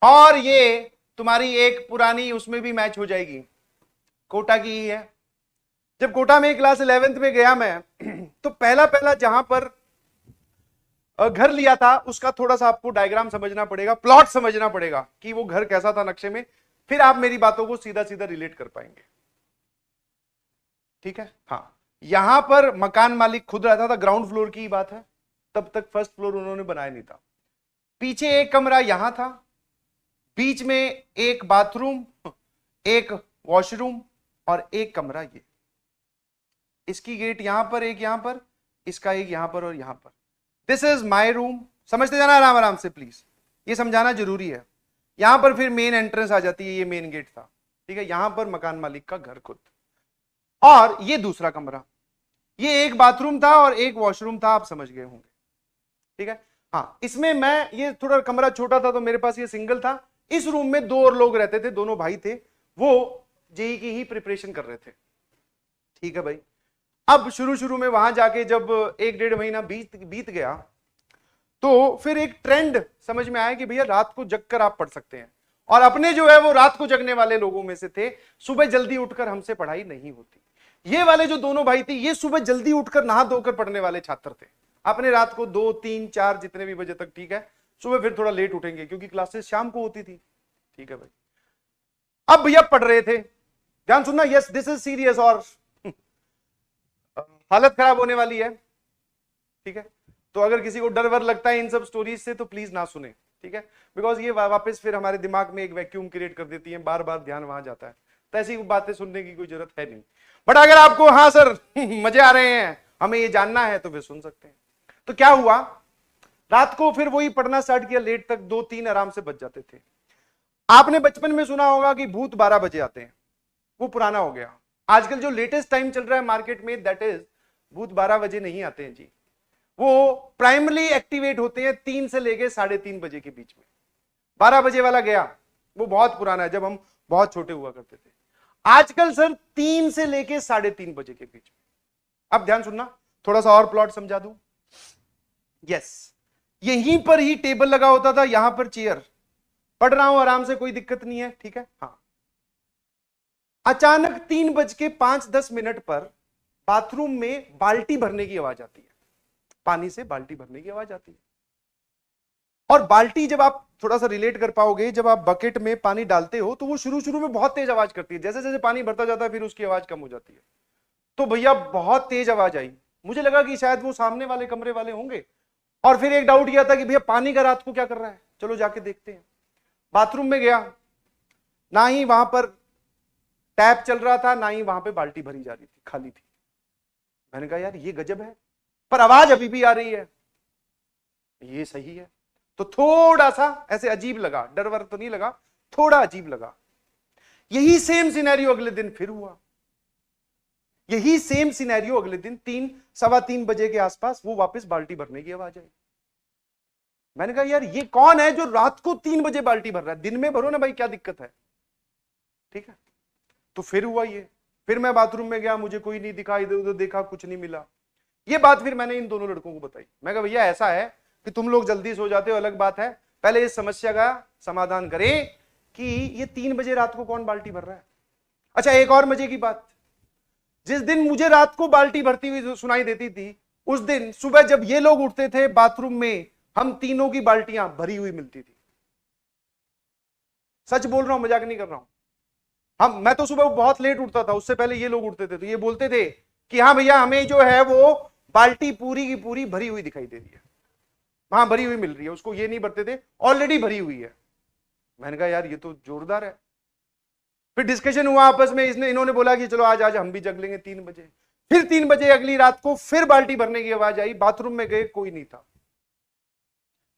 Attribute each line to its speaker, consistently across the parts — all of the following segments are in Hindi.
Speaker 1: और ये तुम्हारी एक पुरानी उसमें भी मैच हो जाएगी, कोटा की ही है। जब कोटा में क्लास 11th में गया मैं तो पहला पहला जहां पर घर लिया था उसका थोड़ा सा आपको डायग्राम समझना पड़ेगा, प्लॉट समझना पड़ेगा कि वो घर कैसा था नक्शे में, फिर आप मेरी बातों को सीधा सीधा रिलेट कर पाएंगे। ठीक है, हाँ। यहां पर मकान मालिक खुद रहता था, ग्राउंड फ्लोर की बात है, तब तक फर्स्ट फ्लोर उन्होंने बनाया नहीं था। पीछे एक कमरा यहां था, बीच में एक बाथरूम, एक वॉशरूम और एक कमरा ये। इसकी गेट यहां पर, एक यहां पर, इसका एक यहां पर और यहां पर। This is my room. समझते जाना आराम आराम से प्लीज, ये समझाना जरूरी है। यहां पर फिर मेन एंट्रेंस आ जाती है, ये मेन गेट था। ठीक है, यहां पर मकान मालिक का घर खुद, और ये दूसरा कमरा। ये एक बाथरूम था और एक वॉशरूम था, आप समझ गए होंगे। ठीक है, हाँ। इसमें मैं, ये थोड़ा कमरा छोटा था तो मेरे पास ये सिंगल था। इस रूम में दो और लोग रहते थे, दोनों भाई थे, वो जेई की ही प्रिपरेशन कर रहे थे। ठीक है भाई। अब शुरू शुरू में वहां जाके जब 1-1.5 महीना बीत गया तो फिर एक ट्रेंड समझ में आया कि भैया रात को जग कर आप पढ़ सकते हैं। और अपने जो है वो रात को जगने वाले लोगों में से थे, सुबह जल्दी उठकर हमसे पढ़ाई नहीं होती। ये वाले जो दोनों भाई थे, ये सुबह जल्दी उठकर नहा धोकर पढ़ने वाले छात्र थे। अपने रात को 2, 3, 4 जितने भी बजे तक, ठीक है, सुबह फिर थोड़ा लेट उठेंगे क्योंकि क्लासेस शाम को होती थी। ठीक है भाई। अब भैया पढ़ रहे थे, ध्यान सुनना, यस दिस इज सीरियस और हालत खराब होने वाली है। ठीक है, तो अगर किसी को डर वर लगता है इन सब स्टोरीज से तो प्लीज ना सुने। ठीक है, बिकॉज ये वापस फिर हमारे दिमाग में एक वैक्यूम क्रिएट कर देती है, बार बार ध्यान वहां जाता है, तो ऐसी बातें सुनने की कोई जरूरत है नहीं। बट अगर आपको हाँ सर मजे आ रहे हैं, हमें ये जानना है, तो फिर सुन सकते हैं। तो क्या हुआ, रात को फिर वही पढ़ना स्टार्ट किया, लेट तक 2-3 आराम से बच जाते थे। आपने बचपन में सुना होगा कि भूत 12 बजे आते हैं, वो पुराना हो गया। आजकल जो लेटेस्ट टाइम चल रहा है मार्केट में, दैट इज भूत 12 बजे नहीं आते हैं जी। वो प्राइमरी एक्टिवेट होते हैं 3 से लेके 3:30 बजे के बीच में। 12 बजे वाला गया, वो बहुत पुराना है, जब हम बहुत छोटे हुआ करते थे। आजकल सर 3 से लेके 3:30 बजे के बीच में। अब ध्यान सुनना, थोड़ा सा और प्लॉट समझा दूं। यस, यहीं पर ही टेबल लगा होता था, यहां पर चेयर, पढ़ रहा हूं आराम से, कोई दिक्कत नहीं है। ठीक है, हाँ। अचानक 3:05 पर बाथरूम में बाल्टी भरने की आवाज आती है, पानी से बाल्टी भरने की आवाज आती है। और बाल्टी, जब आप थोड़ा सा रिलेट कर पाओगे, जब आप बकेट में पानी डालते हो तो वो शुरू शुरू में बहुत तेज आवाज करती है, जैसे जैसे पानी भरता जाता है फिर उसकी आवाज कम हो जाती है। तो भैया बहुत तेज आवाज आई, मुझे लगा कि शायद वो सामने वाले कमरे वाले होंगे। और फिर एक डाउट किया था कि भैया पानी का रात को क्या कर रहा है, चलो जाके देखते हैं। बाथरूम में गया, ना ही वहां पर टैप चल रहा था, ना ही वहां पे बाल्टी भरी जा रही थी, खाली थी। मैंने कहा यार ये गजब है, पर आवाज अभी भी आ रही है, ये सही है। तो थोड़ा सा ऐसे अजीब लगा, डर वर तो नहीं लगा, थोड़ा अजीब लगा। यही सेम सिनेरियो अगले दिन फिर हुआ। यही सेम सिनेरियो अगले दिन 3-3:15 बजे के आसपास, वो वापस बाल्टी भरने की आवाज आई। मैंने कहा यार ये कौन है जो रात को 3 बजे बाल्टी भर रहा है, दिन में भरो ना भाई, क्या दिक्कत है। ठीक है, तो फिर हुआ ये। फिर मैं बाथरूम में गया, मुझे कोई नहीं दिखा, इधर उधर देखा, कुछ नहीं मिला। ये बात फिर मैंने इन दोनों लड़कों को बताई। मैं कहा भैया ऐसा है कि तुम लोग जल्दी सो जाते हो, अलग बात है, पहले इस समस्या का समाधान करें कि ये 3 बजे रात को कौन बाल्टी भर रहा है। अच्छा, एक और मजे की बात, जिस दिन मुझे रात को बाल्टी भरती हुई सुनाई देती थी, उस दिन सुबह जब ये लोग उठते थे बाथरूम में, हम तीनों की बाल्टियां भरी हुई मिलती थी। सच बोल रहा हूं, मजाक नहीं कर रहा हूं। मैं तो सुबह बहुत लेट उठता था, उससे पहले ये लोग उठते थे, तो ये बोलते थे कि हाँ भैया हमें जो है वो बाल्टी पूरी की पूरी भरी हुई दिखाई दे रही है, वहां भरी हुई मिल रही है। उसको ये नहीं भरते थे, ऑलरेडी भरी हुई है। मैंने कहा यार ये तो जोरदार है। फिर डिस्कशन हुआ आपस में, इन्होंने बोला कि चलो आज आज हम भी जग लेंगे 3 बजे। फिर 3 बजे अगली रात को फिर बाल्टी भरने की आवाज आई। बाथरूम में गए, कोई नहीं था,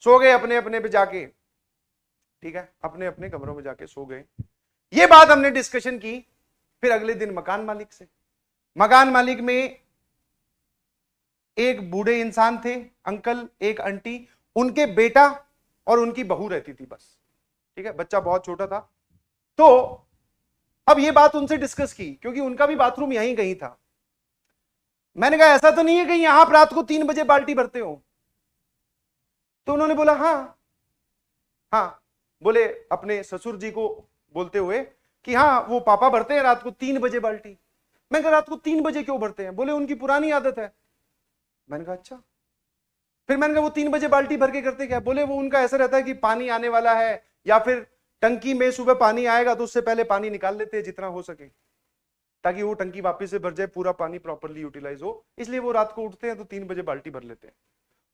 Speaker 1: सो गए अपने अपने पे जाके। ठीक है, अपने अपने कमरों में जाके सो गए। ये बात हमने डिस्कशन की। फिर अगले दिन मकान मालिक से, मकान मालिक में एक बूढ़े इंसान थे, अंकल, एक आंटी, उनके बेटा और उनकी बहू रहती थी बस। ठीक है, बच्चा बहुत छोटा था। तो अब ये बात उनसे डिस्कस की, क्योंकि उनका भी बाथरूम यहीं कहीं था। मैंने कहा ऐसा तो नहीं है कहीं आप रात को 3 बजे बाल्टी भरते हो। तो उन्होंने बोला हाँ हाँ, बोले अपने ससुर जी को बोलते हुए कि हाँ वो पापा भरते हैं रात को 3 बजे बाल्टी। मैंने कहा रात को 3 बजे क्यों भरते हैं? बोले उनकी पुरानी आदत है। मैंने कहा अच्छा। फिर मैंने कहा वो 3 बजे बाल्टी भर के करते क्या? बोले वो उनका ऐसा रहता है कि पानी आने वाला है, या फिर टंकी में सुबह पानी आएगा तो उससे पहले पानी निकाल लेते हैं जितना हो सके, ताकि वो टंकी वापस से भर जाए, पूरा पानी प्रॉपर्ली यूटिलाइज हो। इसलिए वो रात को उठते हैं तो 3 बजे बाल्टी भर लेते हैं।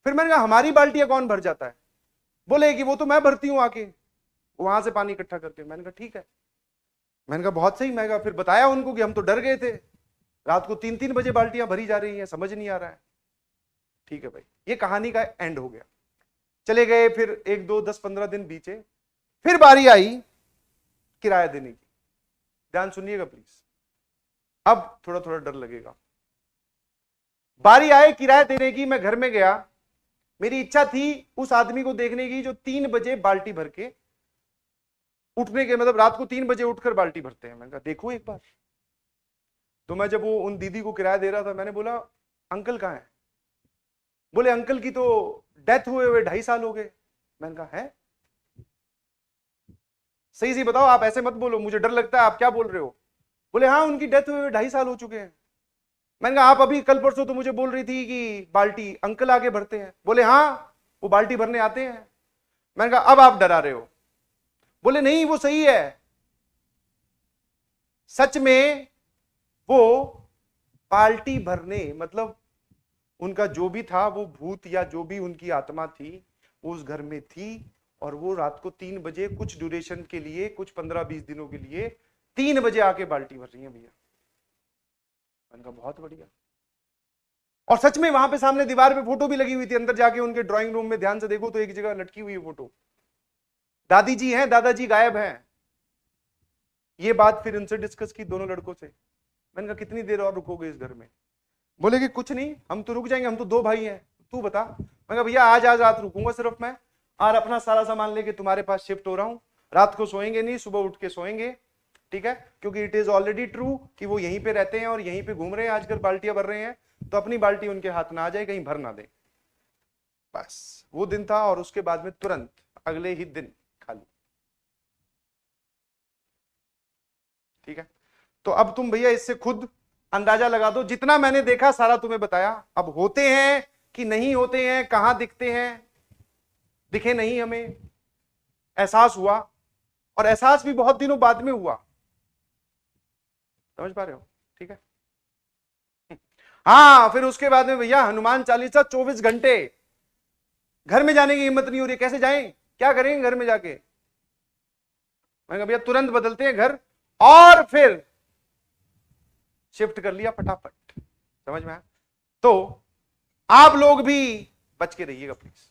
Speaker 1: फिर मैंने कहा हमारी बाल्टियां कौन भर जाता है? बोले कि वो तो मैं भरती हूं आके वहां से पानी इकट्ठा करके। मैंने कहा ठीक है। मैंने कहा बहुत सही। मैं कहा फिर बताया उनको कि हम तो डर गए थे, रात को 3-3 बजे बाल्टियां भरी जा रही हैं, समझ नहीं आ रहा है। ठीक है भाई, ये कहानी का एंड हो गया। चले गए, फिर 1, 2, 10, 15 दिन बीते, फिर बारी आई किराया देने की। ध्यान सुनिएगा प्लीज, अब थोड़ा थोड़ा डर लगेगा। बारी आए किराया देने की, मैं घर में गया। मेरी इच्छा थी उस आदमी को देखने की जो 3 बजे बाल्टी भर के उठने के, मतलब रात को 3 बजे उठकर बाल्टी भरते हैं। मैंने कहा देखो एक बार। तो मैं जब वो उन दीदी को किराया दे रहा था, मैंने बोला अंकल कहाँ है? बोले अंकल की तो डेथ हुए हुए 2.5 साल हो गए। मैंने कहा है? सही सी बताओ, आप ऐसे मत बोलो, मुझे डर लगता है, आप क्या बोल रहे हो? बोले हाँ उनकी डेथ हुए हुए 2.5 साल हो चुके हैं। मैंने कहा आप अभी कल परसों तो मुझे बोल रही थी कि बाल्टी अंकल आगे भरते हैं। बोले हाँ वो बाल्टी भरने आते हैं। मैंने कहा अब आप डरा रहे हो। बोले नहीं वो सही है, सच में वो बाल्टी भरने, मतलब उनका जो भी था वो भूत या जो भी उनकी आत्मा थी वो उस घर में थी, और वो रात को 3 बजे कुछ ड्यूरेशन के लिए, कुछ 15-20 दिनों के लिए 3 बजे आके बाल्टी भर रही है भैया। मैंने कहा बहुत बढ़िया। और सच में वहां पे सामने दीवार पे फोटो भी लगी हुई थी, अंदर जाके उनके ड्राइंग रूम में ध्यान से देखो तो एक जगह लटकी हुई है फोटो। दादी जी हैं, दादाजी गायब हैं। ये बात फिर उनसे डिस्कस की दोनों लड़कों से। मैंने कहा कितनी देर और रुकोगे इस घर में? बोले कि कुछ नहीं, हम तो रुक जाएंगे, हम तो 2 भाई हैं, तू बता। मैं कहा भैया आज रात रुकूंगा सिर्फ मैं, और अपना सारा सामान लेके तुम्हारे पास शिफ्ट हो रहा हूं। रात को सोएंगे नहीं, सुबह उठ के सोएंगे, ठीक है? क्योंकि इट इज ऑलरेडी ट्रू कि वो यहीं पे रहते हैं और यहीं पे घूम रहे हैं आजकल, बाल्टियां भर रहे हैं, तो अपनी बाल्टी उनके हाथ ना आ जाए, कहीं भर ना दे। बस वो दिन था, और उसके बाद में तुरंत अगले ही दिन खाली। ठीक है? तो अब तुम भैया इससे खुद अंदाजा लगा दो, जितना मैंने देखा सारा तुम्हें बताया। अब होते हैं कि नहीं होते हैं, कहां दिखते हैं, दिखे नहीं, हमें एहसास हुआ, और एहसास भी बहुत दिनों बाद में हुआ। समझ पा रहे हो? ठीक है? हाँ फिर उसके बाद में भैया हनुमान चालीसा 24 घंटे, घर में जाने की हिम्मत नहीं हो रही, कैसे जाएं, क्या करेंगे घर में जाके? मैं कहा भैया तुरंत बदलते हैं घर, और फिर शिफ्ट कर लिया फटाफट। समझ में आया? तो आप लोग भी बच के रहिएगा प्लीज।